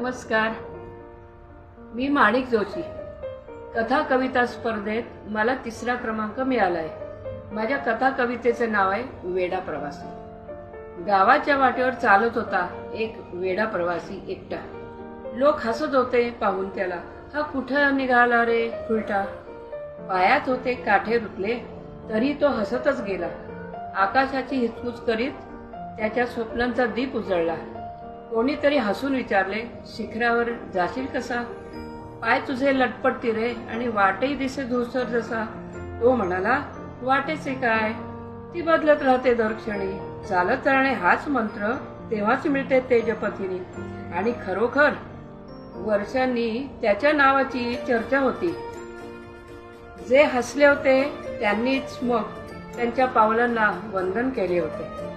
नमस्कार. मी माणिक जोशी. कथा कविता स्पर्धेत मला 3रा क्रमांक मिळालाय. माझ्या कथा कवितेचे नाव आहे वेडा प्रवासी. गावाच्या वाटेवर चालत होता एक वेडा प्रवासी एकटा. लोक हसत होते पाहून त्याला. हा कुठं निघाला रे खुलटा. पायात होते काठे रुतले तरी तो हसतच गेला. आकाशाची हिचकुच करीत त्याच्या स्वप्नांचा दीप उजळला. कोणीतरी हसून विचारले, शिखरावर जाशील कसा. पाय तुझे लटपटती रे आणि वाटही दिसे धुसर जसा. तो म्हणाला, वाटेचे काय, ती बदलत राहते दरक्षणी. चालत राहणे हाच मंत्र तेव्हाच मिळते तेजपतीने. आणि खरोखर वर्षांनी त्याच्या नावाची चर्चा होती. जे हसले होते त्यांनीच मग त्यांच्या पावलांना वंदन केले होते.